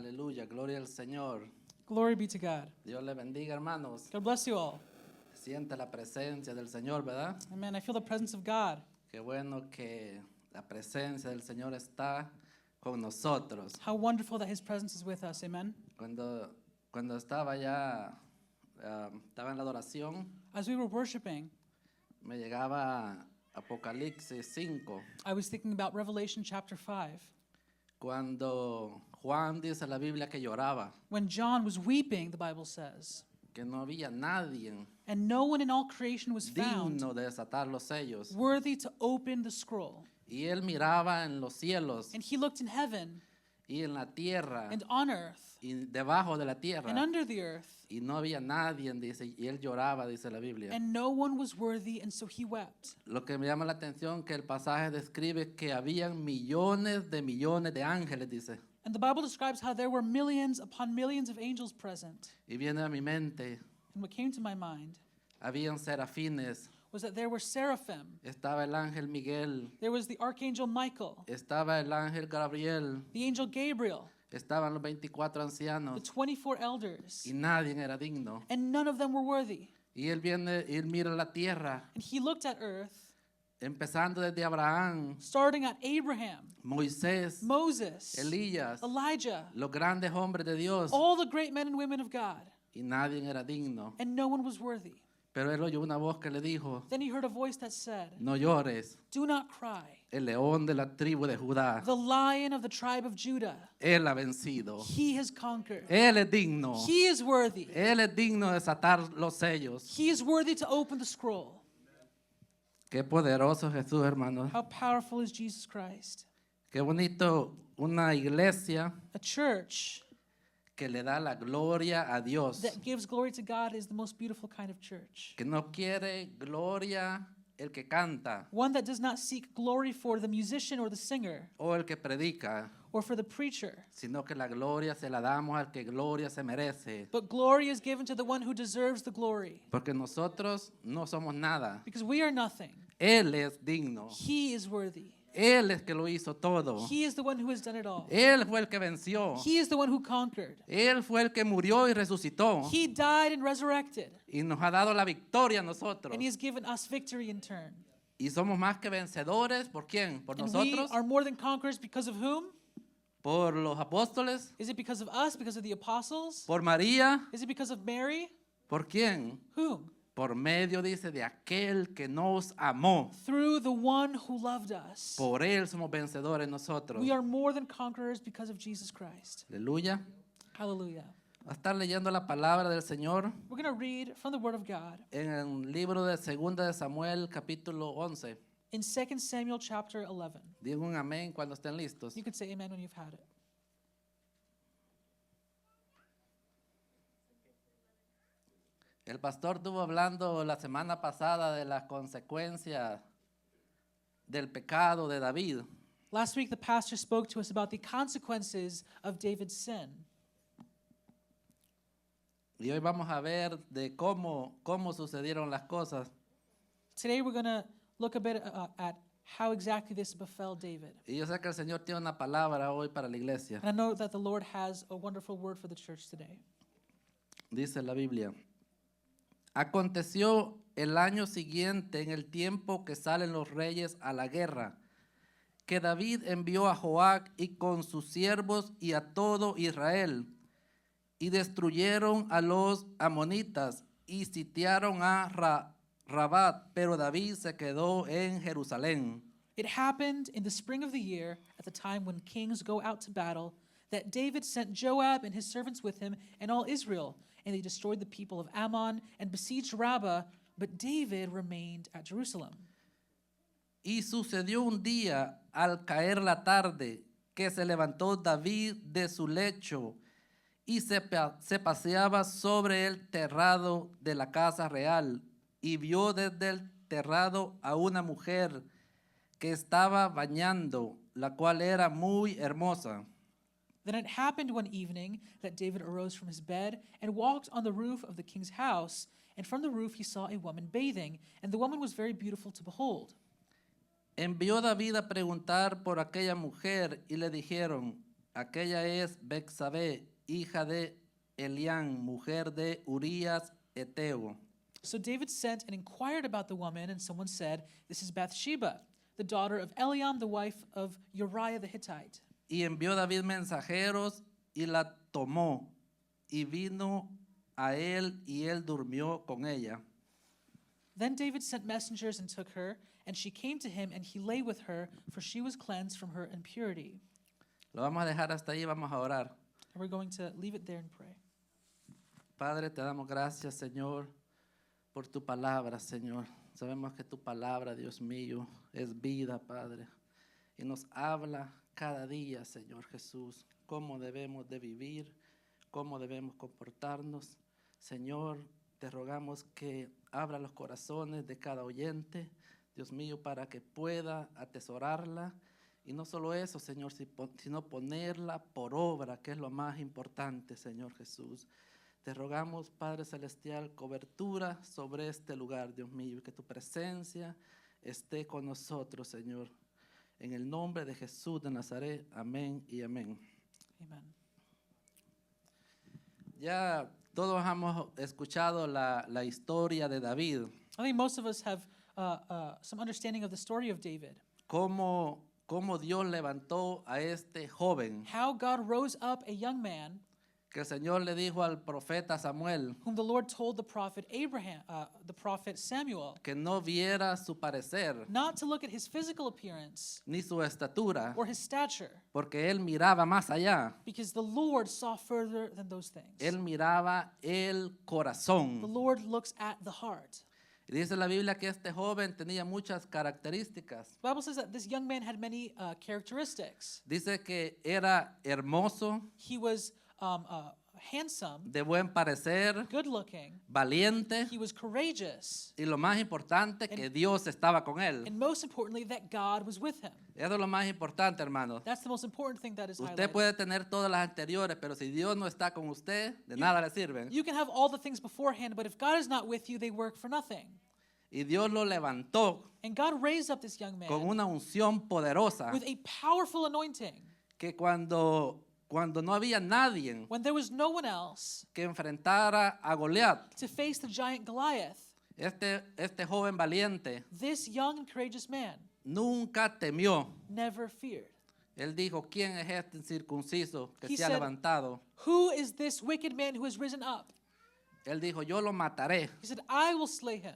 Aleluya, gloria al Señor. Glory be to God. Dios le bendiga, hermanos. God bless you all. Siente la presencia del Señor, ¿verdad? Amen. I feel the presence of God. Qué bueno que la presencia del Señor está con nosotros. How wonderful that His presence is with us. Amen. Cuando estaba estaba en la adoración, As we were worshiping, me llegaba Apocalipsis 5, I was thinking about Revelation chapter 5. cuando Juan dice en la Biblia que lloraba, When John was weeping, the Bible says, que no había nadie and no one in all creation was found digno de desatar los sellos. worthy to open the scroll. Y él miraba en los cielos And he looked in heaven y en la tierra and on earth y debajo de la and tierra under the earth, y no había nadie, dice, y él lloraba, dice la Biblia. and no one was worthy, and so he wept. Lo que me llama la atención que el pasaje describe que habían millones de ángeles, dice. And the Bible describes how there were millions upon millions of angels present. Y viene a mi mente, And what came to my mind habían serafines, was that there were seraphim. estaba el ángel Miguel, There was the archangel Michael, estaba el ángel Gabriel, the angel Gabriel, estaban los 24 the ancianos 24 elders, y nadie era digno. and none of them were worthy. Y él mira la tierra, And he looked at earth, empezando desde Abraham, starting at Abraham, Moisés, Moses, Elías, Elijah, los grandes hombres de Dios, all the great men and women of God, y nadie era digno. and no one was worthy. Pero él oyó una voz que le dijo, Then he heard a voice that said, no llores, "Do not cry. el león de la tribu de Judá, The Lion of the tribe of Judah, él ha vencido, he has conquered. él es digno, He is worthy. él es digno de desatar los sellos. He is worthy to open the scroll." Qué poderoso Jesús, hermanos. How powerful is Jesus Christ? Qué bonito una iglesia A church que le da la gloria a Dios, that gives glory to God is the most beautiful kind of church. que no quiere gloria el que canta One that does not seek glory for the musician or the singer o el que predica, or for the preacher, sino que la gloria se la damos al que gloria se merece. but glory is given to the one who deserves the glory. Porque nosotros no somos nada. Because we are nothing. Él es digno. He is worthy. Él es que lo hizo todo. He is the one who has done it all. Él fue el que venció. He is the one who conquered. Él fue el que murió y resucitó. He died and resurrected. Y nos ha dado la victoria a nosotros. And he has given us victory in turn. Y somos más que vencedores. ¿Por quién? ¿Por And we nosotros? are more than conquerors because of whom? ¿Por los apóstoles? Is it because of us? Because of the apostles? ¿Por María? Is it because of Mary? ¿Por quién? Whom? Por medio, dice, de aquel que nos amó. Through the one who loved us. Por él somos vencedores nosotros. We are more than conquerors because of Jesus Christ. Aleluya. Hallelujah. Va a estar leyendo la palabra del Señor We're going to read from the Word of God en el libro de 2 de Samuel, capítulo 11. in 2 Samuel chapter 11. Digo un amén cuando estén listos. You can say amen when you've had it. El pastor estuvo hablando la semana pasada de las consecuencias del pecado de David. Last week, the pastor spoke to us about the consequences of David's sin. Y hoy vamos a ver de cómo sucedieron las cosas. Today, we're going to look a bit at how exactly this befell David. Y yo sé que el Señor tiene una palabra hoy para la iglesia. And I know that the Lord has a wonderful word for the church today. Dice la Biblia. Aconteció el año siguiente, en el tiempo que salen los reyes a la guerra, que David envió a Joab y con sus siervos y a todo Israel, y destruyeron a los amonitas y sitiaron a Rabat, pero David se quedó en Jerusalén. It happened in the spring of the year, at the time when kings go out to battle, that David sent Joab and his servants with him and all Israel, and they destroyed the people of Ammon and besieged Rabbah, but David remained at Jerusalem. Y sucedió un día, al caer la tarde, que se levantó David de su lecho y se paseaba sobre el terrado de la casa real, y vio desde el terrado a una mujer que estaba bañando, la cual era muy hermosa. Then it happened one evening that David arose from his bed and walked on the roof of the king's house, and from the roof he saw a woman bathing, and the woman was very beautiful to behold. Envió David a preguntar por aquella mujer y le dijeron, Aquella es Betsabé, hija de Elián, mujer de Urías Eteo. So David sent and inquired about the woman, and someone said, "This is Bathsheba, the daughter of Eliam, the wife of Uriah the Hittite." Y envió David mensajeros y la tomó y vino a él y él durmió con ella. Then David sent messengers and took her, and she came to him, and he lay with her, for she was cleansed from her impurity. Lo vamos a dejar hasta ahí, vamos a orar. And we're going to leave it there and pray. Padre, te damos gracias, Señor, por tu palabra, Señor. Sabemos que tu palabra, Dios mío, es vida, Padre. Y nos habla cada día, Señor Jesús, cómo debemos de vivir, cómo debemos comportarnos. Señor, te rogamos que abra los corazones de cada oyente, Dios mío, para que pueda atesorarla. Y no solo eso, Señor, sino ponerla por obra, que es lo más importante, Señor Jesús. Te rogamos, Padre Celestial, cobertura sobre este lugar, Dios mío, y que tu presencia esté con nosotros, Señor. En el nombre de Jesús de Nazaret, amén y amén. Amen. Ya todos hemos escuchado la historia de David, I think most of us have some understanding of the story of David. cómo Dios levantó a este joven, How God rose up a young man que el Señor le dijo al profeta Samuel whom the Lord told the prophet the prophet Samuel, que no viera su parecer not to look at his physical appearance ni su estatura, or his stature, porque él miraba más allá. because the Lord saw further than those things. Él miraba el The corazón. Lord looks at the heart. Y dice la Biblia que este joven tenía muchas características. The Bible says that this young man had many characteristics. Dice que era hermoso, He was handsome, de buen parecer, good looking, valiente he was courageous, y lo más importante, que Dios estaba con él. and most importantly, that God was with him. Eso es lo más importante, hermano. That's the most important thing that is Usted highlighted. puede tener todas las anteriores, pero si Dios no está con usted, de nada le sirven. You can have all the things beforehand, but if God is not with you, they work for nothing. Y Dios lo levantó And God raised up this young con man una unción poderosa, with a powerful anointing. que cuando no había nadie When there was no one else que enfrentara a Goliat, to face the giant Goliath, este joven valiente this young and courageous man nunca temió. never feared. Él dijo, ¿quién es este incircunciso que He se ha said, levantado? Who is this wicked man who has risen up? Él dijo, yo lo mataré He said, I will slay him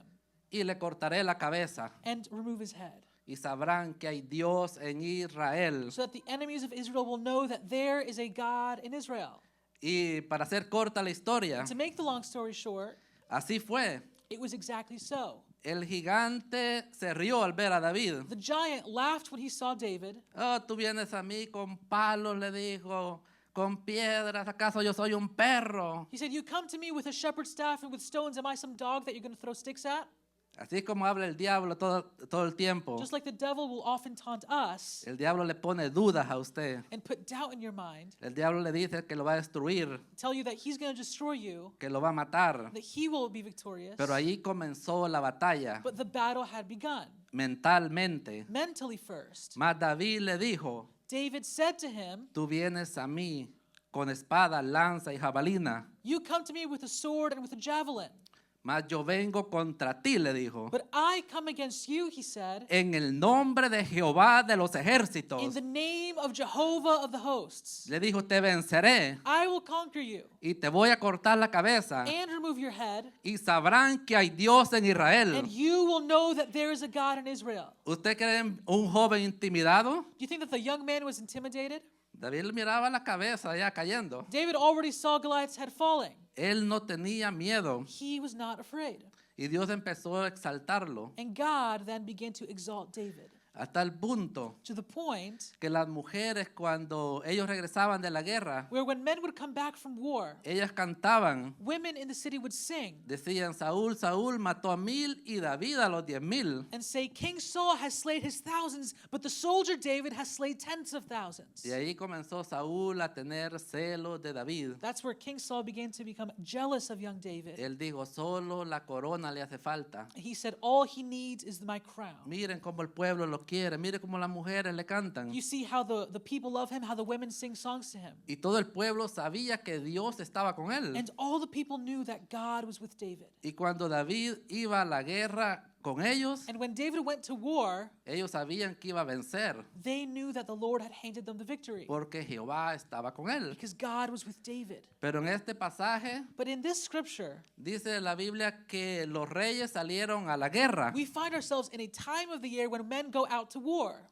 y le cortaré la cabeza. and remove his head, Y sabrán que hay Dios en Israel. so that the enemies of Israel will know that there is a God in Israel. Y para hacer corta la historia, To make the long story short, así fue. it was exactly so. El gigante se rió al ver a David. The giant laughed when he saw David. Oh, tú vienes a mí con palos, le dijo, con piedras. ¿Acaso yo soy un perro? He said, You come to me with a shepherd's staff and with stones. Am I some dog that you're going to throw sticks at? Así como habla el diablo todo el tiempo. Just like the devil will often taunt us El diablo le pone dudas a usted. and put doubt in your mind, El diablo le dice que lo va a destruir, tell you that he's going to destroy you, que lo va a matar. that he will be victorious. Pero ahí comenzó la batalla, But the battle had begun, mentalmente. mentally first. Mas David le dijo, David said to him, tú vienes a mí con espada, lanza y jabalina, You come to me with a sword and with a javelin. mas yo vengo contra ti, le dijo, But I come against you, he said, en el nombre de Jehová de los in ejércitos. the name of Jehovah of the hosts. Le dijo, te venceré I will conquer you y te voy a cortar la cabeza and remove your head, y sabrán que hay Dios en Israel. and you will know that there is a God in Israel. ¿Usted cree en un joven intimidado? Do you think that the young man was intimidated? David miraba la cabeza ya cayendo. David already saw Goliath's head falling. Él no tenía miedo He was not afraid. y Dios empezó a exaltarlo And God then began to exalt David hasta el punto to the point que las mujeres, cuando ellos regresaban de la guerra, where when men would come back from war, ellas cantaban, women in the city would sing decían, Saúl mató a 1000 y David a los 10,000. and say, King Saul has slain his thousands, but the soldier David has slain tens of thousands. Y ahí comenzó Saúl a tener celos de David. That's where King Saul began to become jealous of young David. Él dijo, solo la corona le hace falta. He said, all he needs is my crown. Miren cómo el pueblo lo quiere. Mire cómo las mujeres le cantan. You see how the people love him, how the women sing songs to him. Y todo el pueblo sabía que Dios estaba con él. And all the people knew that God was with David. Y cuando David iba a la guerra con ellos, And when David went to war, ellos sabían que iba a vencer they knew that the Lord had handed them the victory porque Jehová estaba con él. because God was with David. Pero en este pasaje But in this scripture, dice la Biblia que los reyes salieron a la guerra we find ourselves in a time of the year when men go out to war.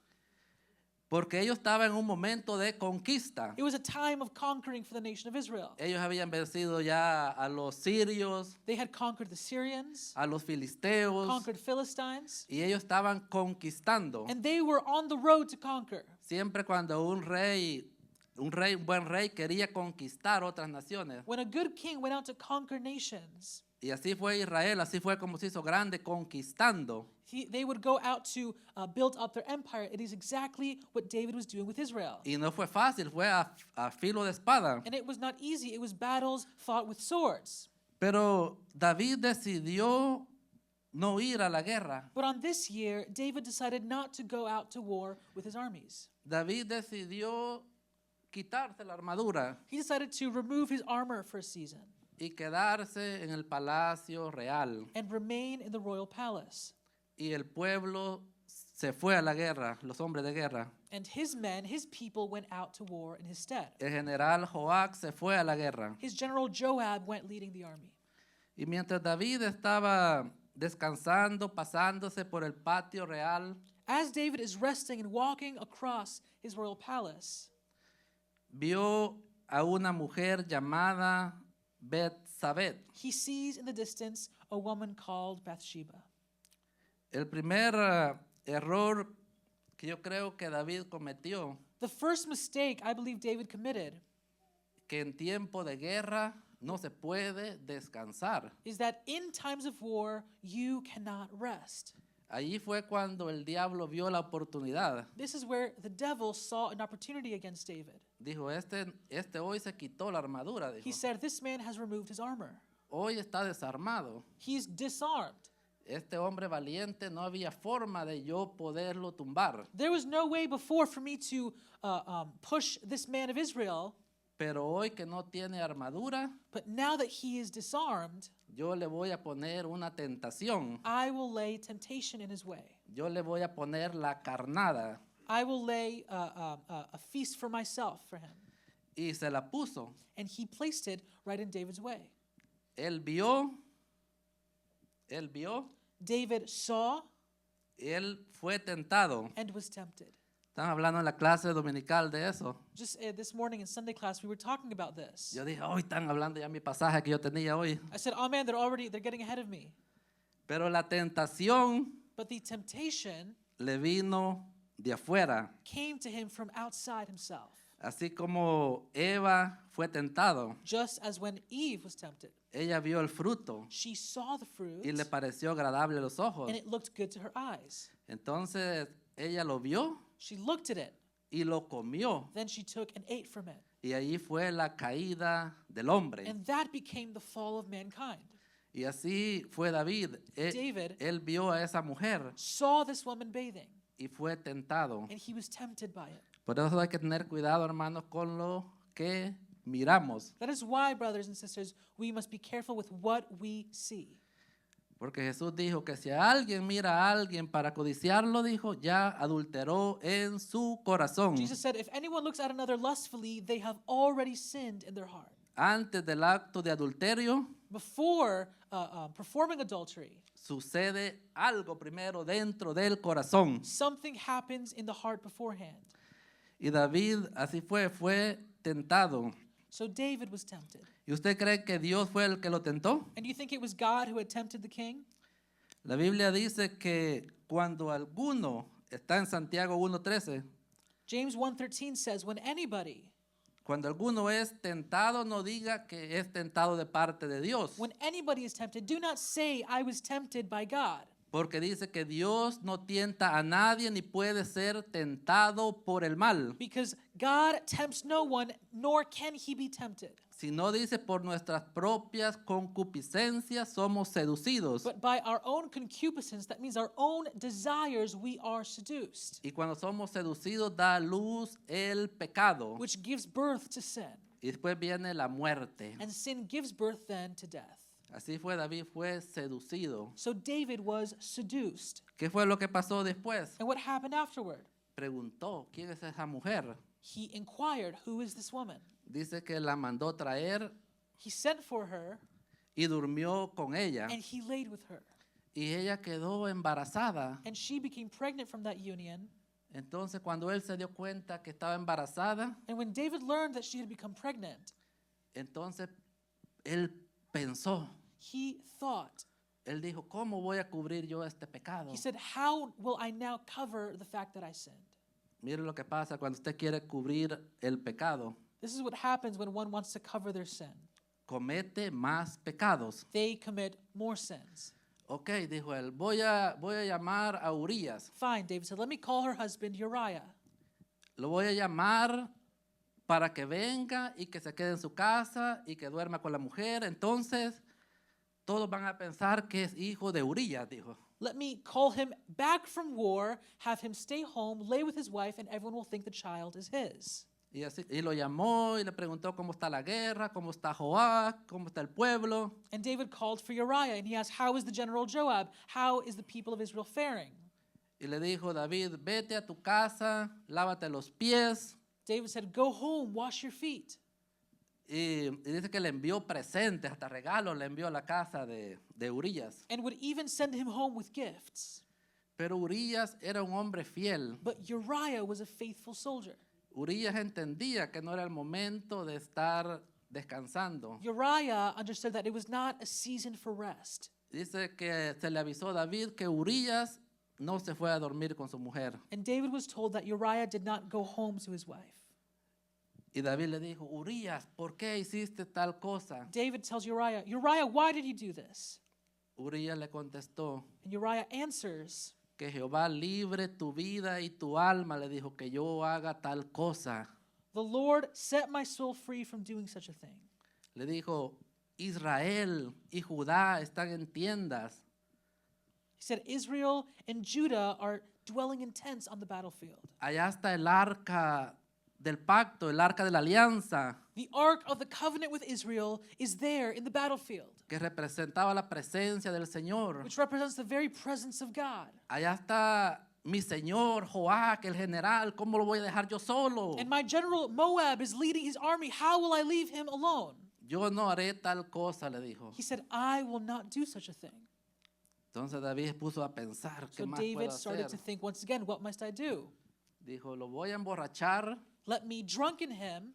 porque ellos estaban en un momento de conquista. It was a time of conquering for the nation of Israel. Ellos habían vencido ya a los sirios, They had conquered the Syrians, a los filisteos, conquered Philistines, y ellos estaban conquistando. and they were on the road to conquer. Siempre cuando un buen rey quería conquistar otras naciones. When a good king went out to conquer nations, Y así fue Israel, así fue como se hizo grande conquistando. they would go out to build up their empire. It is exactly what David was doing with Israel. Y no fue fácil, fue a filo de espada. And it was not easy. It was battles fought with swords. Pero David decidió no ir a la guerra. But on this year, David decided not to go out to war with his armies. David decidió quitarse la armadura He decided to remove his armor for a season y quedarse en el palacio real. and remain in the royal palace. Y el pueblo se fue a la guerra, los hombres de guerra. And his men, his people, went out to war in his stead. El general Joac se fue a la guerra. His general Joab went leading the army. Y mientras David estaba descansando, pasándose por el patio real, As David is resting and walking across his royal palace, vio a una mujer llamada Betsabé. he sees in the distance a woman called Bathsheba. El primer error que yo creo que David cometió, The first mistake I believe David committed que en tiempo de guerra no se puede descansar. is that in times of war, you cannot rest. Allí fue cuando el diablo vio la oportunidad. This is where the devil saw an opportunity against David. Dijo, este hoy se quitó la armadura. He Dijo, said, This man has removed his armor. hoy está desarmado. He's disarmed. Este hombre valiente no había forma de yo poderlo tumbar. There was no way before for me to push this man of Israel, Pero hoy que no tiene armadura, but now that he is disarmed, yo le voy a poner una tentación. I will lay temptation in his way. Yo le voy a poner la carnada. I will lay a feast for myself for him. Y se la puso. And he placed it right in David's way. Él vio, David saw él fue tentado. and was tempted. Estamos hablando en la clase dominical de eso. Just this morning in Sunday class, we were talking about this. Yo dije, hoy están hablando ya mi pasaje que yo tenía hoy. I said, oh man, they're getting ahead of me. Pero la tentación But the temptation le vino de afuera. came to him from outside himself. Así como Eva fue tentado. Just as when Eve was tempted, Ella vio el fruto she saw the fruit y le pareció agradable a los ojos. and it looked good to her eyes. Entonces ella lo vio She looked at it, y lo comió. then she took and ate from it. Y allí fue la caída del hombre. And that became the fall of mankind. Y así fue David. David Él vio a esa mujer saw this woman bathing y fue tentado. and he was tempted by it. Por eso hay que tener cuidado, hermanos, con lo que miramos. That is why, brothers and sisters, we must be careful with what we see. Porque Jesús dijo que si alguien mira a alguien para codiciarlo, dijo, ya adulteró en su corazón. Jesus said, if anyone looks at another lustfully, they have already sinned in their heart. Antes del acto de adulterio, Before performing adultery, sucede algo primero dentro del corazón. something happens in the heart beforehand. Y David así fue tentado. So David was tempted. ¿Y usted cree que Dios fue el que lo tentó? And you think it was God who had tempted the king? La Biblia dice que cuando alguno, está en Santiago 1:13, James 1:13 says, when anybody, cuando alguno es tentado, no diga que es tentado de parte de Dios. when anybody is tempted, do not say, I was tempted by God. Porque dice que Dios no tienta a nadie ni puede ser tentado por el mal, Because God tempts no one, nor can he be tempted. sino dice por nuestras propias concupiscencias somos seducidos. But by our own concupiscence, that means our own desires, we are seduced, Y cuando somos seducidos da a luz el pecado. which gives birth to sin. Y después viene la muerte. And sin gives birth then to death. Así fue, David fue seducido. So David was seduced. ¿Qué fue lo que pasó después? And what happened afterward? Preguntó, ¿quién es esa mujer? He inquired, who is this woman? Dice que la mandó traer He sent for her, y durmió con ella. and he laid with her. Y ella quedó embarazada. And she became pregnant from that union. Entonces cuando él se dio cuenta que estaba embarazada, And when David learned that she had become pregnant, entonces él pensó, he thought, él dijo, ¿cómo voy a cubrir yo este pecado? he said, how will I now cover the fact that I sinned? Mire lo que pasa cuando usted quiere cubrir el pecado. This is what happens when one wants to cover their sin. Comete más pecados. They commit more sins. Ok, dijo él, voy a llamar a Urías. Fine, David said, let me call her husband Uriah. Lo voy a llamar para que venga y que se quede en su casa y que duerma con la mujer. Entonces, todos van a pensar que es hijo de Urías, dijo. Let me call him back from war, have him stay home, lay with his wife, and everyone will think the child is his. Y lo llamó y le preguntó cómo está la guerra, cómo está Joab, cómo está el pueblo. And David called for Uriah, and he asked, how is the general Joab? How is the people of Israel faring? Y le dijo David, vete a tu casa, lávate los pies. David said, go home, wash your feet. Y dice que le envió presentes, hasta regalos le envió a la casa de Urías. And would even send him home with gifts. Pero Urías era un hombre fiel. But Uriah was a faithful soldier. Urías entendía que no era el momento de estar descansando. Uriah understood that it was not a season for rest. Dice que se le avisó a David que Urías no se fue a dormir con su mujer. And David was told that Uriah did not go home to his wife. Y David le dijo, Urías, ¿por qué hiciste tal cosa? David tells Uriah, Uriah, why did you do this? Urías le contestó, And Uriah answers, que Jehová libre tu vida y tu alma, le dijo, que yo haga tal cosa. the Lord set my soul free from doing such a thing. Le dijo, Israel y Judá están en tiendas. He said, Israel and Judah are dwelling in tents on the battlefield. Allá está el arca del pacto, el arca de la alianza, The ark of the covenant with Israel is there in the battlefield, que representaba la presencia del Señor. which represents the very presence of God. Allá está mi señor Joac, el general, ¿cómo lo voy a dejar yo solo? And my general Moab is leading his army. How will I leave him alone? Yo no haré tal cosa, le dijo. He said, I will not do such a thing. Entonces David se puso a pensar, ¿qué So más David puedo started to hacer? think once again, what must I do? Dijo, lo voy a emborrachar Let me drunken him,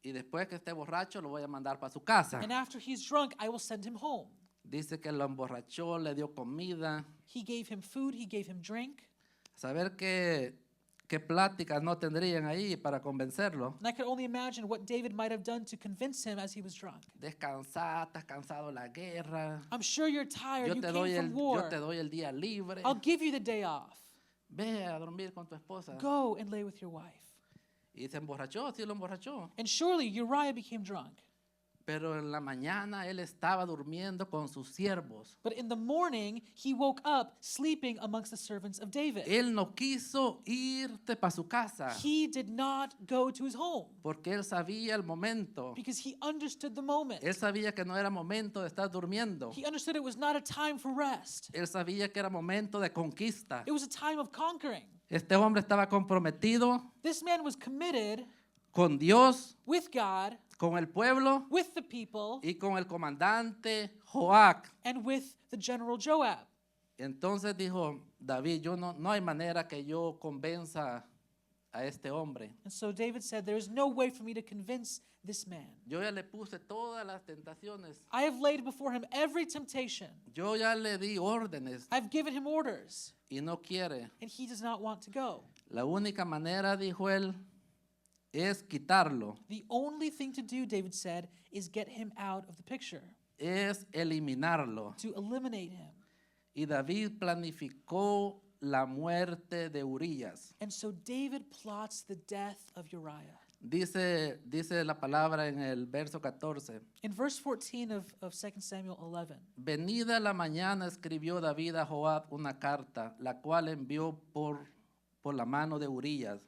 y después que esté borracho lo voy a mandar para su casa. and after he's drunk, I will send him home. Dice que lo emborrachó, le dio comida. He gave him food, he gave him drink. Saber qué pláticas no tendrían ahí para convencerlo. And I could only imagine what David might have done to convince him as he was drunk. Descansar, estás cansado de la guerra. I'm sure you're tired. You came from Yo war. te doy el día libre. I'll give you the day off. Ve a dormir con tu esposa. Go and lay with your wife. Y se emborrachó, sí lo emborrachó. And surely Uriah became drunk. Pero en la mañana él estaba durmiendo con sus siervos. But in the morning, he woke up sleeping amongst the servants of David. Él no quiso irte para su casa He did not go to his home porque él sabía el momento. because he understood the moment. Él sabía que no era momento de estar durmiendo. He understood it was not a time for rest. Él sabía que era momento de conquista. It was a time of conquering. Este hombre estaba comprometido This man was committed con Dios, with God, con el pueblo with the people, y con el comandante Joac. and with the general Joab. Entonces dijo David, no hay manera que yo convenza a este hombre. And so David said, there is no way for me to convince this man. Yo ya le puse todas las tentaciones. I have laid before him every temptation. Yo ya le di órdenes I've given him orders, y no quiere. and he does not want to go. La única manera, dijo él, es quitarlo, The only thing to do, David said, is get him out of the picture, es eliminarlo. to eliminate him. Y David planificó la muerte de Urías. And so David plots the death of Uriah. Dice la palabra en el verso 14. In verse 14 of 2 Samuel 11, Venida la mañana escribió David a Joab una carta, la cual envió por la mano de Urías.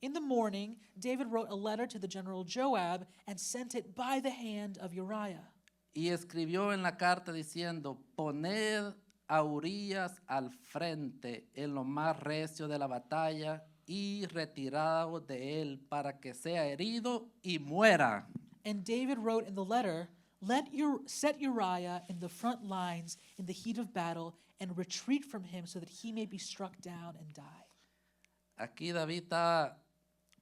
in the morning, David wrote a letter to the general Joab and sent it by the hand of Uriah. Y escribió en la carta diciendo, poned a Urías al frente en lo más recio de la batalla y retiraos de él para que sea herido y muera. And David wrote in the letter, set Uriah in the front lines in the heat of battle and retreat from him so that he may be struck down and die. Aquí David está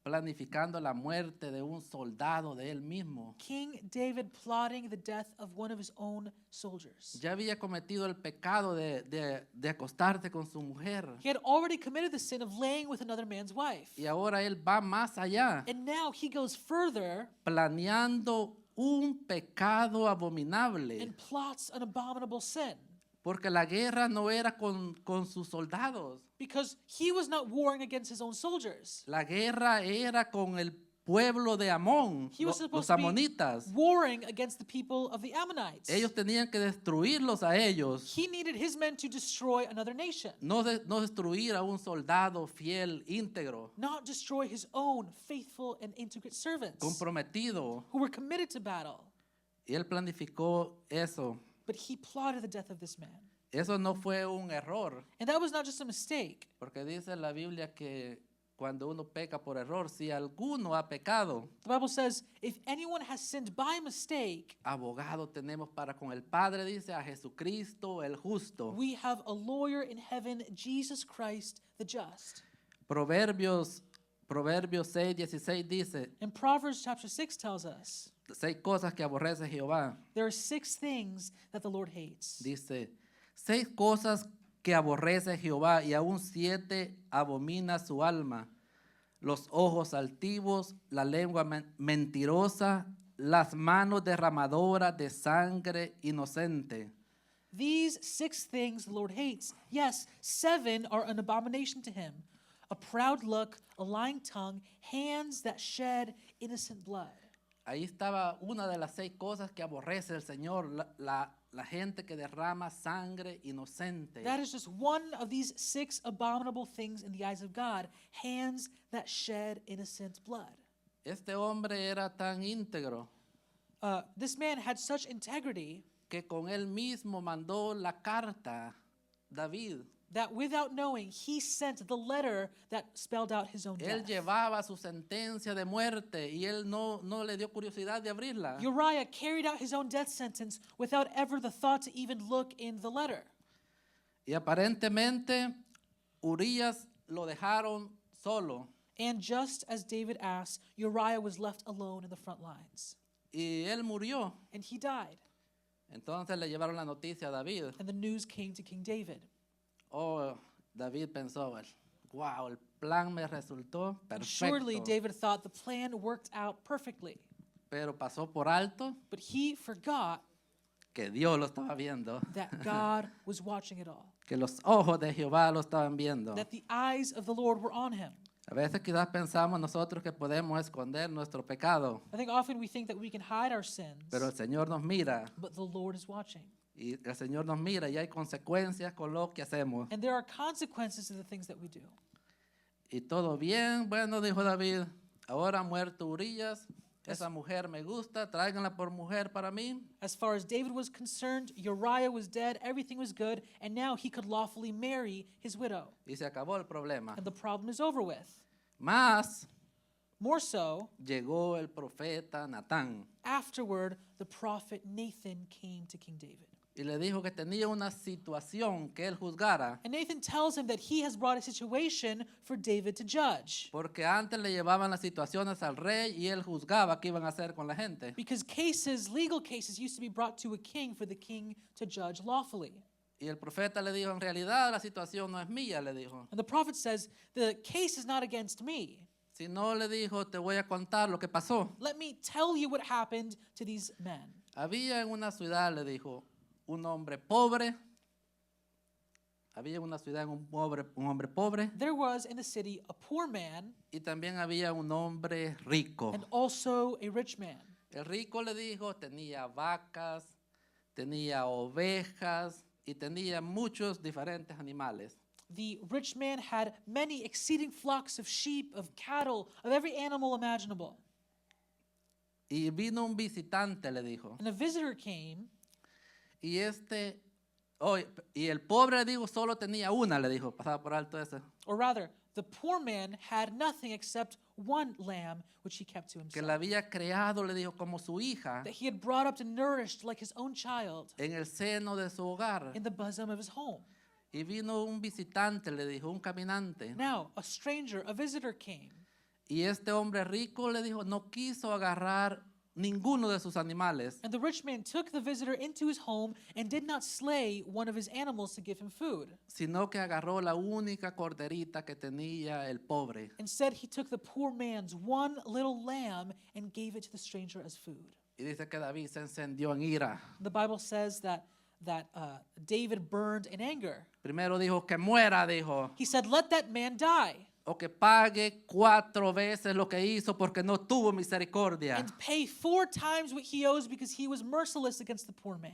planificando la muerte de un soldado de él mismo. King David plotting the death of one of his own soldiers. Ya había cometido el pecado de acostarse con su mujer. He had already committed the sin of laying with another man's wife. Y ahora él va más allá, And now he goes further planeando un pecado abominable. and plots an abominable sin. Porque la guerra no era con sus soldados. Because he was not warring against his own soldiers. La guerra era con el pueblo de Amón, He was los supposed to be amonitas. warring against the people of the Ammonites. Ellos tenían que destruirlos a ellos, He needed his men to destroy another nation, no destruir a un soldado fiel, íntegro, not destroy his own faithful and integrate servants comprometido. who were committed to battle. Y él planificó eso. But he plotted the death of this man. Eso no fue un error, And that was not just a mistake. porque dice la Biblia que cuando uno peca por error, si alguno ha pecado, The Bible says, if anyone has sinned by mistake, abogado tenemos para con el Padre, dice a Jesucristo el justo. we have a lawyer in heaven, Jesus Christ the just. Proverbios 6:16 dice, And Proverbs chapter 6 tells us, 6 cosas que aborrece Jehová. there are 6 things that the Lord hates. Dice, 6 cosas que aborrece Jehová y aún 7 abomina su alma. Los ojos altivos, la lengua mentirosa, las manos derramadoras de sangre inocente. These 6 things the Lord hates. Yes, 7 are an abomination to him. A proud look, a lying tongue, hands that shed innocent blood. Ahí estaba una de las 6 cosas que aborrece el Señor, la gente que derrama sangre inocente. That is just one of these 6 abominable things in the eyes of God. Hands that shed innocent blood. Este hombre era tan íntegro This man had such integrity que con él mismo mandó la carta, David. that without knowing, he sent the letter that spelled out his own Él death. llevaba su sentencia de muerte y él no le dio curiosidad de abrirla. Uriah carried out his own death sentence without ever the thought to even look in the letter. Y aparentemente Urías lo dejaron solo And just as David asked, Uriah was left alone in the front lines. y él murió. And he died. Entonces le llevaron la noticia a David. And the news came to King David. Oh, David pensó, wow, el plan me resultó And surely perfecto. David thought the plan worked out perfectly. Pero pasó por alto But he forgot que Dios lo estaba viendo, that God was watching it all, que los ojos de Jehová lo estaban viendo. that the eyes of the Lord were on him. A veces quizás pensamos nosotros que podemos esconder nuestro pecado, I think often we think that we can hide our sins, pero el Señor nos mira but the Lord is watching. y el Señor nos mira y hay consecuencias con lo que hacemos. And there are consequences to the things that we do. Y todo bien, bueno, dijo David, ahora ha muerto Urías, esa mujer me gusta, tráiganla por mujer para mí. As far as David was concerned, Uriah was dead, everything was good, and now he could lawfully marry his widow. Y se acabó el problema. And the problem is over with. Más More so, llegó el profeta Natán afterward, the prophet Nathan came to King David. y le dijo que tenía una situación que él juzgara, And Nathan tells him that he has brought a situation for David to judge. porque antes le llevaban las situaciones al rey y él juzgaba qué iban a hacer con la gente. Because legal cases, used to be brought to a king for the king to judge lawfully. Y el profeta le dijo, en realidad la situación no es mía, le dijo. And the prophet says, the case is not against me. Si no, le dijo, te voy a contar lo que pasó. Let me tell you what happened to these men. Había en una ciudad, le dijo, un hombre pobre había una ciudad un hombre pobre there was in the city a poor man y también había un hombre rico. and also a rich man. El rico le dijo, tenía vacas, tenía ovejas y tenía muchos diferentes animales. The rich man had many exceeding flocks of sheep, of cattle, of every animal imaginable. Y vino un visitante, le dijo. And a visitor came, Y y el pobre le dijo, solo tenía una, le dijo, pasaba por alto eso. or rather, the poor man had nothing except one lamb, which he kept to Que la himself, había creado, le dijo, como su hija that he had brought up and nourished like his own child en el seno de su hogar. in the bosom of his home. Y vino un visitante, le dijo, un caminante. Now, a stranger, a visitor came, Y este hombre rico le dijo, no quiso agarrar ninguno de sus animales, and the rich man took the visitor into his home and did not slay one of his animals to give him food. sino que agarró la única corderita que tenía el pobre. Instead, he took the poor man's one little lamb and gave it to the stranger as food. Y dice que David se encendió en ira. The Bible says that David burned in anger. Primero dijo que muera, dijo, He said, "Let that man die o que pague 4 veces lo que hizo porque no tuvo misericordia. and pay 4 times what he owes because he was merciless against the poor man."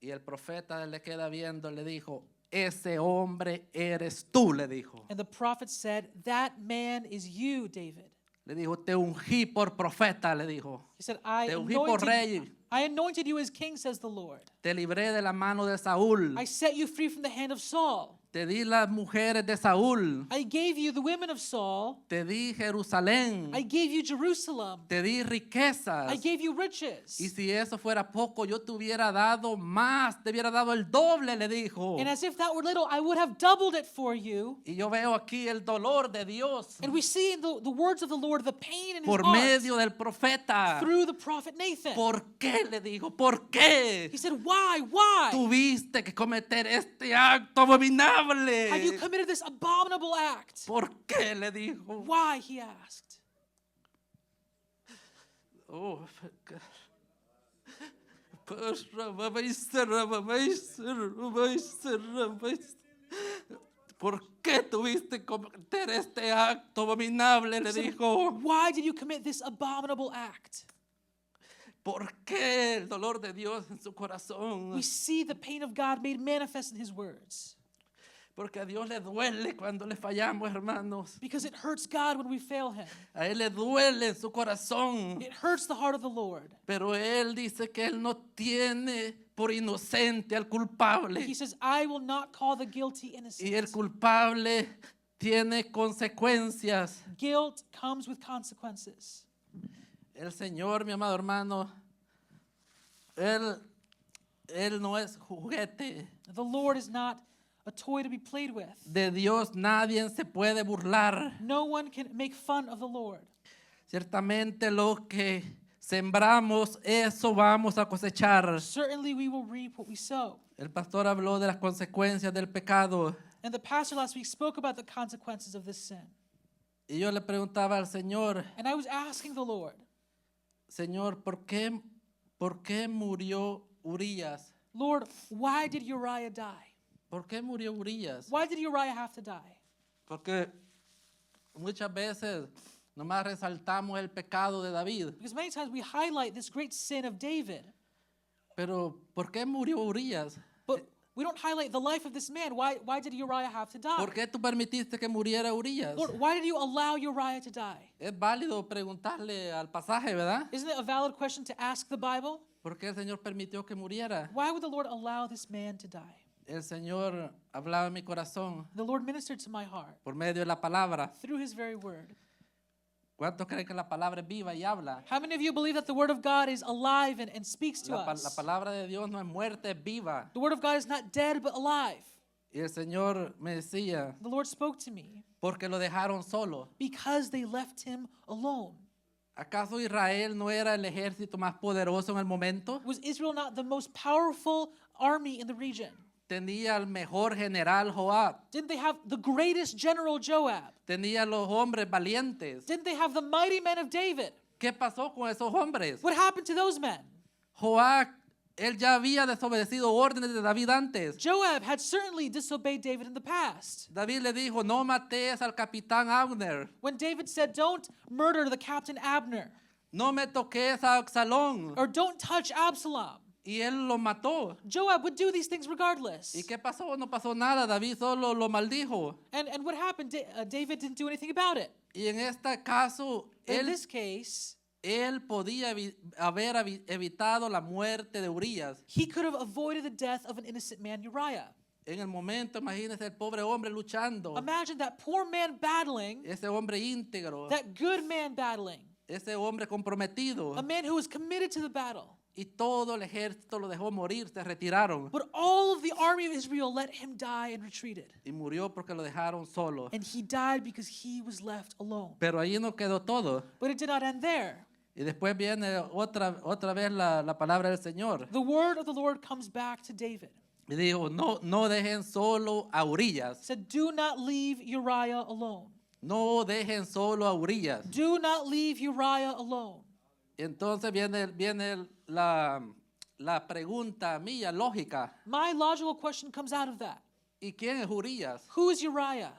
Y el profeta le queda viendo, le dijo, ese hombre eres tú, le dijo. And the prophet said, "That man is you, David." Le dijo, te ungí por profeta, le dijo. He said, Te ungí por rey. I anointed you as king, says the Lord. Te libré de la mano de Saúl. I set you free from the hand of Saul. Te di las mujeres de Saúl. I gave you the women of Saul. Te di Jerusalén. I gave you Jerusalem. Te di riquezas. I gave you riches. Y si eso fuera poco, yo te hubiera dado más, te hubiera dado el doble, le dijo. And as if that were little, I would have doubled it for you. Y yo veo aquí el dolor de Dios And we see in the words of the Lord the pain in his por heart medio del profeta. through the prophet Nathan. ¿Por qué? Le dijo, ¿por qué He said, Why? Why? tuviste que cometer este acto abominable? Have you committed this abominable act? ¿Por qué? Le dijo. Why? He asked. Oh, ¿por qué tuviste que cometer este acto abominable? Le dijo. Why did you commit this abominable act? ¿Por qué el dolor de Dios en su corazón? We see the pain of God made manifest in his words. Porque a Dios le duele cuando le fallamos, hermanos. Because it hurts God when we fail him. A Él le duele en su corazón. It hurts the heart of the Lord. Pero Él dice que Él no tiene por inocente al culpable. He says, I will not call the guilty innocent. Y el culpable tiene consecuencias. Guilt comes with consequences. El Señor, mi amado hermano, Él no es juguete. The Lord is not a toy to be played with. De Dios nadie se puede burlar. No one can make fun of the Lord. Ciertamente lo que sembramos, eso vamos a cosechar. Certainly we will reap what we sow. El pastor habló de las consecuencias del pecado. And the pastor last week spoke about the consequences of this sin. Y yo le preguntaba al Señor, And I was asking the Lord, Señor, ¿por qué murió Urías? Lord, why did Uriah die? ¿Por qué murió Urías? Why did Uriah have to die? Porque muchas veces nomás resaltamos el pecado de David. Because many times we highlight this great sin of David, Pero ¿por qué murió Urías? but we don't highlight the life of this man. Why did Uriah have to die? ¿Por qué tú permitiste que muriera Urías? Lord, why did you allow Uriah to die? Es válido preguntarle al pasaje, ¿verdad? Isn't it a valid question to ask the Bible? ¿Por qué el Señor permitió que muriera? Why would the Lord allow this man to die? El Señor hablaba en mi corazón The Lord ministered to my heart por medio de la palabra. through his very word. ¿Cuántos creen que la palabra es viva y habla? How many of you believe that the word of God is alive and speaks to La us? palabra de Dios no es muerta, es viva. The word of God is not dead but alive. Y el Señor me decía, The Lord spoke to me porque lo dejaron solo. because they left him alone. ¿Acaso Israel no era el ejército más poderoso en el momento? Was Israel not the most powerful army in the region? Tenía al mejor general Joab. Didn't they have the greatest general Joab? Tenía los hombres valientes. Didn't they have the mighty men of David? ¿Qué pasó con esos hombres? What happened to those men? Joab Él ya había desobedecido órdenes de David antes. Joab had certainly disobeyed David in the past. David le dijo, no mates al capitán Abner, When David said, "Don't murder the Captain Abner," no me toques a Absalón. or "Don't touch Absalom," Y él lo mató. Joab would do these things regardless. ¿Y qué pasó? No pasó nada. David solo lo maldijo. And what happened? David didn't do anything about it. Y en este caso, In this case, él podía haber evitado la muerte de Urías. he could have avoided the death of an innocent man, Uriah. En el momento, imagínese el pobre hombre luchando. Imagine that poor man battling, Ese hombre íntegro. that good man battling, Ese hombre comprometido. a man who was committed to the battle. Y todo el ejército lo dejó morir, se retiraron. But all of the army of Israel let him die and retreated. Y murió porque lo dejaron solo. And he died because he was left alone. Pero allí no quedó todo. But it did not end there. Y después viene otra vez la palabra del Señor. The word of the Lord comes back to David. Y dijo, no dejen solo a Urías. Said, "Do not leave Uriah alone. No dejen solo a Urías. Do not leave Uriah alone." Entonces viene la pregunta mía, lógica. My logical question comes out of that. ¿Y quién es Urías? Who is Uriah?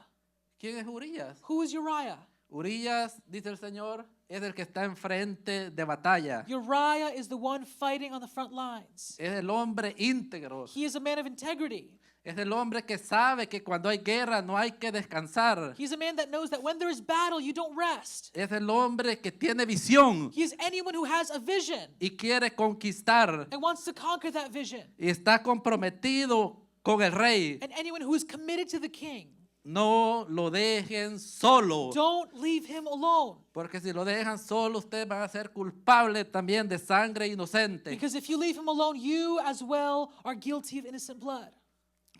¿Quién es Urías? Who is Uriah? Urías, dice el Señor, es el que está enfrente de batalla. Uriah is the one fighting on the front lines. Es el hombre íntegro. He is a man of integrity. Es el hombre que sabe que cuando hay guerra no hay que descansar. He's a man that knows that when there is battle, you don't rest. Es el hombre que tiene visión He is anyone who has a vision y quiere conquistar and wants to conquer that vision. y está comprometido con el rey. And anyone who is committed to the king. No lo dejen solo, Don't leave him alone. porque si lo dejan solo ustedes van a ser culpables también de sangre inocente. Because if you leave him alone, you as well are guilty of innocent blood.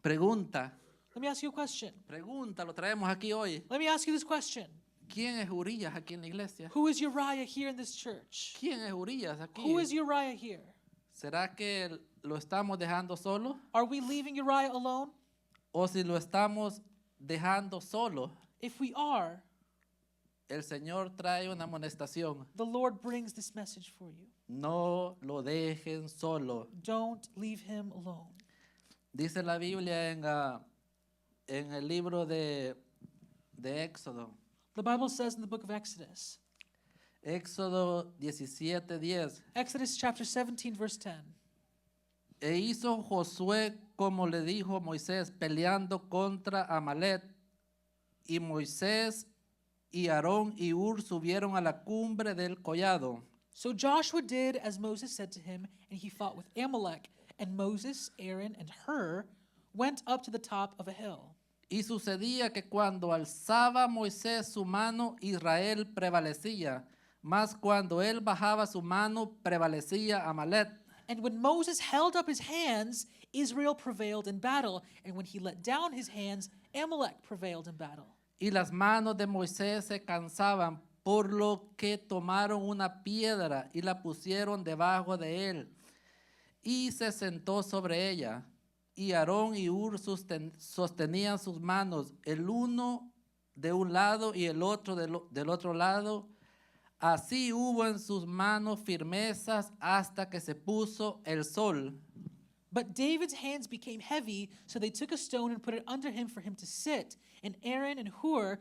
Pregunta, Let me ask you a question. lo traemos aquí hoy. Let me ask you this question. ¿Quién es Urías aquí en la iglesia? Who is Uriah here in this church? ¿Quién es Urías aquí? Who is Uriah here? ¿Será que lo estamos dejando solo? Are we leaving Uriah alone? ¿O si lo estamos dejando solo? If we are, El Señor trae una amonestación. the Lord brings this message for you. No lo dejen solo. Don't leave him alone. Dice la Biblia en el libro de Éxodo. The Bible says in the book of Exodus, Éxodo 17:10. Exodus chapter 17, verse 10. E hizo Josué como le dijo Moisés, peleando contra Amalek. Y Moisés y Aarón y Hur subieron a la cumbre del collado. So Joshua did as Moses said to him, and he fought with Amalek. And Moses, Aaron, and Hur went up to the top of a hill. Y sucedía que cuando alzaba Moisés su mano, Israel prevalecía. Mas cuando él bajaba su mano, prevalecía Amalek. And when Moses held up his hands, Israel prevailed in battle. And when he let down his hands, Amalek prevailed in battle. Y las manos de Moisés se cansaban, por lo que tomaron una piedra y la pusieron debajo de él. Y se sentó sobre ella. Y Aarón y Hur sostenían sus manos, el uno de un lado y el otro del otro lado. Así hubo en sus manos firmezas hasta que se puso el sol. But David's hands became heavy, so they took a stone and put it under him for him to sit. And Aaron and Hur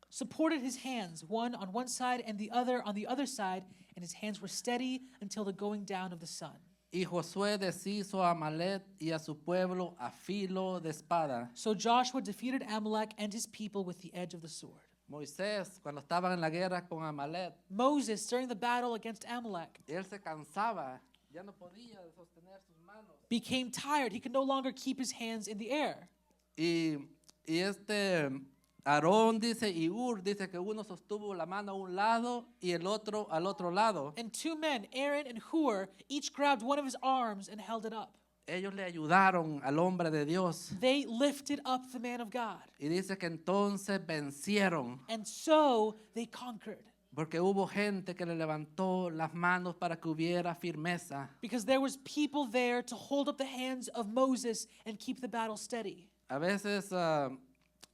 supported his hands, one on one side and the other on the other side, and his hands were steady until the going down of the sun. Y Josué deshizo a Amalek y a su pueblo a filo de espada. So Joshua defeated Amalek and his people with the edge of the sword. Moisés, cuando estaban en la guerra con Amalek, Moses, during the battle against Amalek, él se cansaba, ya no podía sostener sus manos. became tired. He could no longer keep his hands in the air. Y Aarón dice y Hur dice que uno sostuvo la mano a un lado y el otro al otro lado. And two men, Aaron and Hur, each grabbed one of his arms and held it up. Ellos le ayudaron al hombre de Dios. They lifted up the man of God. Y dice que entonces vencieron. And so they conquered. Porque hubo gente que le levantó las manos para que hubiera firmeza. Because there was people there to hold up the hands of Moses and keep the battle steady. A veces,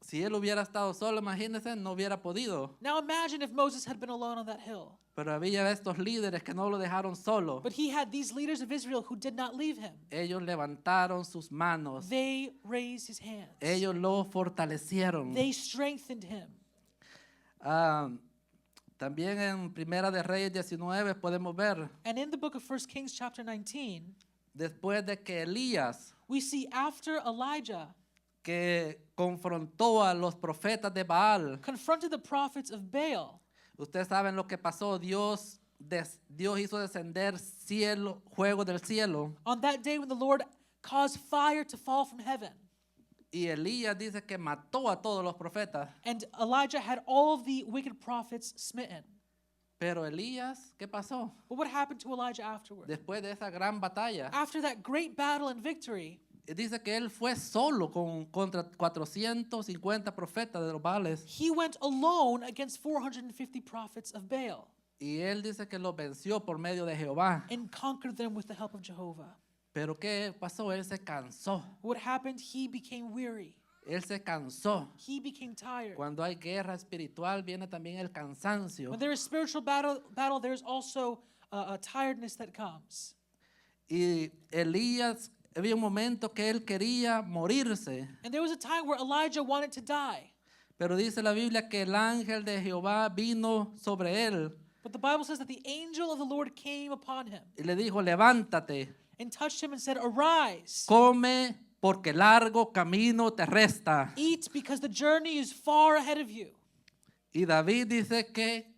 si él hubiera estado solo, imagínense, no hubiera podido. Now imagine if Moses had been alone on that hill. Pero había estos líderes que no lo dejaron solo. But he had these leaders of Israel who did not leave him. Ellos levantaron sus manos. They raised his hands. Ellos lo fortalecieron. They strengthened him. También en Primera de Reyes 19 podemos ver, And in the book of 1 Kings chapter 19, después de que Elías, we see after Elijah que confrontó a los profetas de Baal, confronted the prophets of Baal, ustedes saben lo que pasó. Dios hizo descender fuego del cielo. on that day when the Lord caused fire to fall from heaven, Y Elías dice que mató a todos los profetas. and Elijah had all of the wicked prophets smitten. Pero Elías, ¿qué pasó? But what happened to Elijah afterward? Después de esa gran batalla, After that great battle and victory, dice que él fue solo contra 450 profetas de los Baales. he went alone against 450 prophets of Baal Y él dice que los venció por medio de Jehová. and conquered them with the help of Jehovah. Pero ¿qué pasó? Él se cansó. What happened? He became weary. Él se cansó. He became tired. Cuando hay guerra espiritual viene también el cansancio. When there is spiritual battle, there's also a tiredness that comes. Y Elías, había un momento que él quería morirse. And there was a time where Elijah wanted to die. Pero dice la Biblia que el ángel de Jehová vino sobre él But the Bible says that the angel of the Lord came upon him y le dijo, levántate, and touched him and said, "Arise, come, porque largo camino te resta. eat, because the journey is far ahead of you." Y David dice que,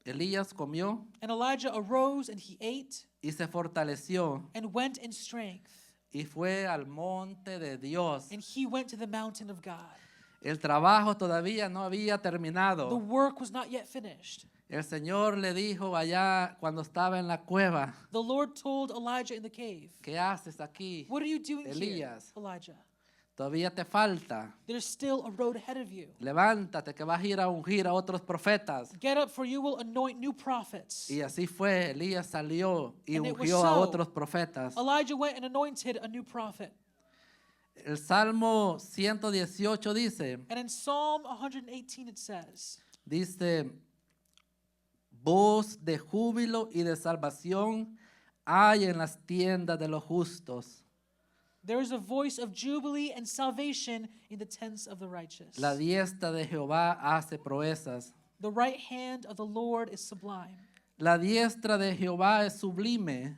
Elías comió And Elijah arose and he ate y se fortaleció and went in strength. y fue al monte de Dios. And he went to the mountain of God. El trabajo todavía no había The terminado. work was not yet finished. El Señor le dijo allá cuando estaba en la cueva, The Lord told Elijah in the cave, ¿qué haces aquí? "What are you doing here, Elías. Elijah? Todavía te falta. There's still a road ahead of you. Levántate que vas a ir a ungir a otros profetas. Get up, for you will anoint new prophets." Y así fue, Elías salió y And it was ungió a so. otros profetas. Elijah went and anointed a new prophet. El Salmo 118 dice, And in Psalm 118 it says, voz de júbilo y de salvación hay en las tiendas de los justos. "There is a voice of jubilee and salvation in the tents of the righteous. La diestra de Jehová hace proezas. The right hand of the Lord is sublime. La diestra de Jehová es sublime.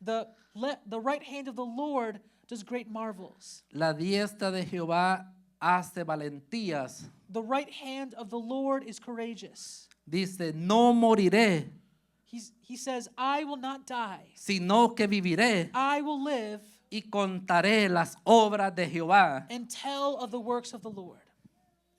The right hand of the Lord does great marvels. La diestra de Jehová hace valentías. The right hand of the Lord is courageous." Dice, no moriré, He says, "I will not die. sino que viviré I will live y contaré las obras de Jehová. and tell of the works of the Lord."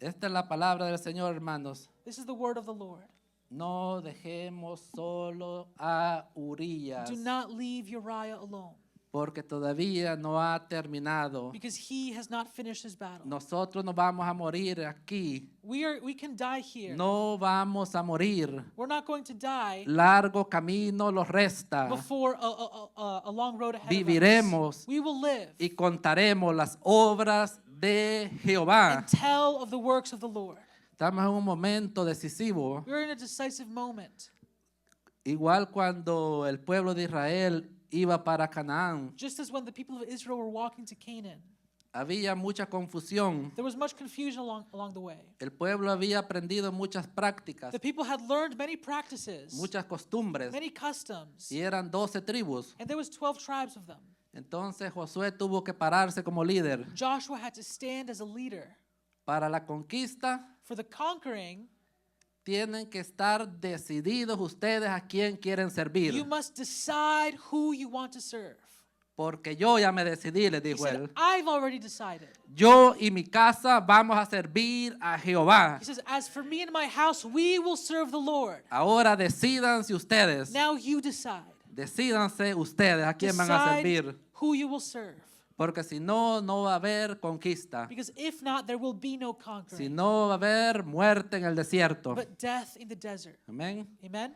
Esta es la palabra del Señor, hermanos. This is the word of the Lord. No dejemos solo a Urías, Do not leave Uriah alone, porque todavía no ha terminado. because he has not finished his battle. Nosotros no vamos a morir aquí. We can die here. No vamos a morir. We're not going to die Largo camino nos resta. before a long road ahead of Viviremos us. We will live y contaremos las obras de Jehová. and tell of the works of the Lord. Estamos en un momento decisivo. We're in a decisive moment. Igual cuando el pueblo de Israel iba para Canaán, Just as when the people of Israel were walking to Canaan, había mucha confusión. there was much confusion along the way. El pueblo había aprendido muchas prácticas, The people had learned many practices, muchas costumbres, many customs, y eran 12 tribus. and there was 12 tribes of them. Entonces Josué tuvo que pararse como líder. Joshua had to stand as a leader. Para la conquista For the conquering, tienen que estar decididos ustedes a quién quieren servir. you must decide who you want to serve. Porque yo ya me decidí, le He dijo said, él. "I've already decided." Yo y mi casa vamos a servir a Jehová. He says, "As for me and my house, we will serve the Lord." Ahora decídanse ustedes. Now you decide. Decídanse ustedes a quién van a Decide servir. who you will serve. Porque si no, no va a haber conquista. Because if not, there will be no Si conquering, no, va a haber muerte en el desierto. but death in the desert. Amén. Amen?